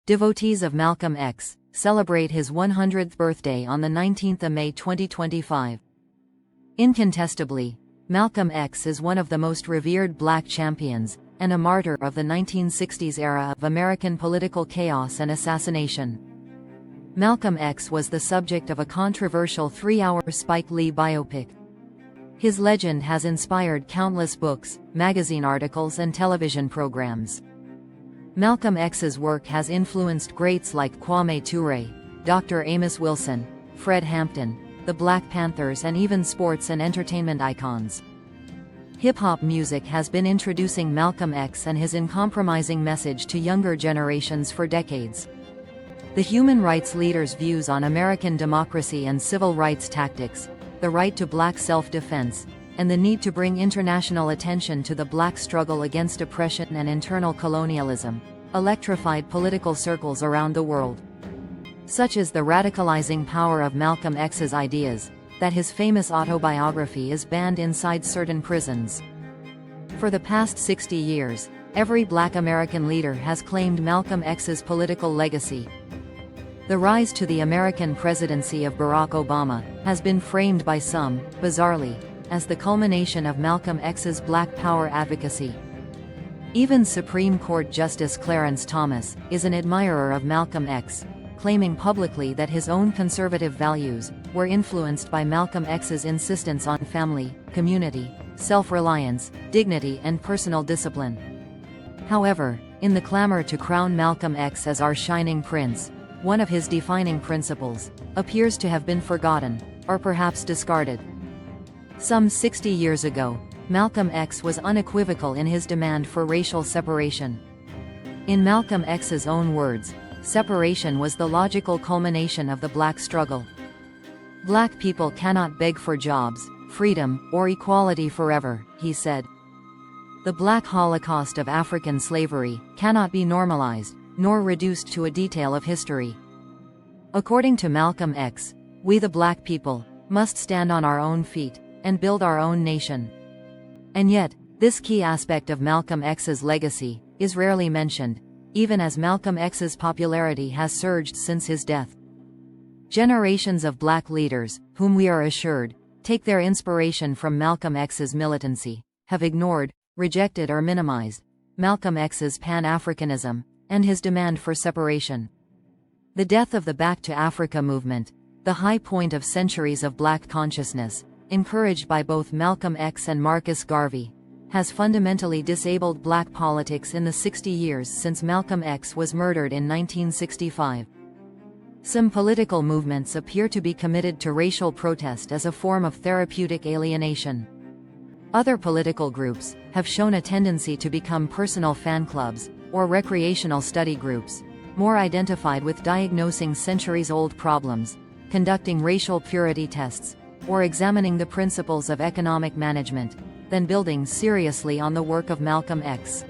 Devotees of Malcolm X celebrate his 100th birthday on the 19th of May 2025. Incontestably, Malcolm X is one of the most revered black champions, and a martyr of the 1960s era of American political chaos and assassination. Malcolm X was the subject of a controversial 3-hour Spike Lee biopic. His legend has inspired countless books, magazine articles and television programs. Malcolm X's work has influenced greats like Kwame Ture, Dr. Amos Wilson, Fred Hampton, the Black Panthers and even sports and entertainment icons. Hip-hop music has been introducing Malcolm X and his uncompromising message to younger generations for decades. The human rights leader's views on American democracy and civil rights tactics, the right to black self-defense, and the need to bring international attention to the black struggle against oppression and internal colonialism, electrified political circles around the world. Such is the radicalizing power of Malcolm X's ideas, that his famous autobiography is banned inside certain prisons. For the past 60 years, every black American leader has claimed Malcolm X's political legacy. The rise to the American presidency of Barack Obama has been framed by some, bizarrely, as the culmination of Malcolm X's Black Power advocacy. Even Supreme Court Justice Clarence Thomas is an admirer of Malcolm X, claiming publicly that his own conservative values were influenced by Malcolm X's insistence on family, community, self-reliance, dignity and personal discipline. However, in the clamor to crown Malcolm X as our shining prince, one of his defining principles appears to have been forgotten, or perhaps discarded. Some 60 years ago, Malcolm X was unequivocal in his demand for racial separation. In Malcolm X's own words, separation was the logical culmination of the black struggle. Black people cannot beg for jobs, freedom, or equality forever, he said. The black Holocaust of African slavery cannot be normalized, nor reduced to a detail of history. According to Malcolm X, we the black people must stand on our own feet and build our own nation. And yet, this key aspect of Malcolm X's legacy is rarely mentioned, even as Malcolm X's popularity has surged since his death. Generations of black leaders, whom we are assured take their inspiration from Malcolm X's militancy, have ignored, rejected or minimized Malcolm X's Pan-Africanism and his demand for separation. The death of the Back to Africa movement, the high point of centuries of black consciousness, encouraged by both Malcolm X and Marcus Garvey, has fundamentally disabled black politics in the 60 years since Malcolm X was murdered in 1965. Some political movements appear to be committed to racial protest as a form of therapeutic alienation. Other political groups have shown a tendency to become personal fan clubs, or recreational study groups, more identified with diagnosing centuries-old problems, conducting racial purity tests, or examining the principles of economic management, than building seriously on the work of Malcolm X.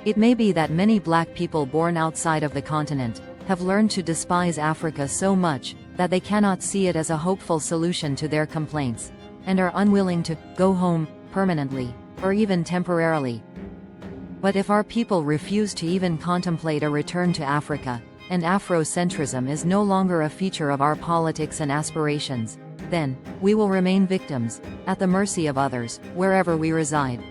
It may be that many black people born outside of the continent have learned to despise Africa so much that they cannot see it as a hopeful solution to their complaints, and are unwilling to go home permanently, or even temporarily. But if our people refuse to even contemplate a return to Africa, and Afrocentrism is no longer a feature of our politics and aspirations, then we will remain victims, at the mercy of others, wherever we reside.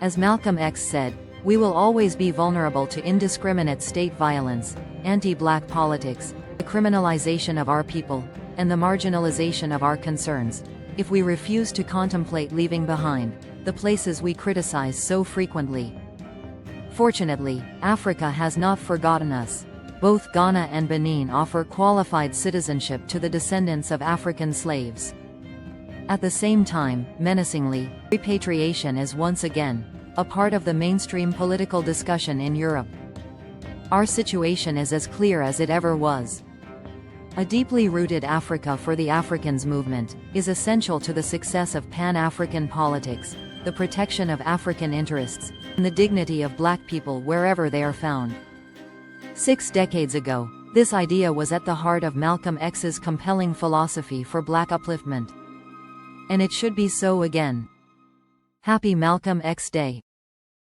As Malcolm X said, we will always be vulnerable to indiscriminate state violence, anti-black politics, the criminalization of our people, and the marginalization of our concerns, if we refuse to contemplate leaving behind the places we criticize so frequently. Fortunately, Africa has not forgotten us. Both Ghana and Benin offer qualified citizenship to the descendants of African slaves. At the same time, menacingly, repatriation is once again a part of the mainstream political discussion in Europe. Our situation is as clear as it ever was. A deeply rooted Africa for the Africans movement is essential to the success of Pan-African politics, the protection of African interests, and the dignity of black people wherever they are found. 6 decades ago, this idea was at the heart of Malcolm X's compelling philosophy for black upliftment. And it should be so again. Happy Malcolm X Day.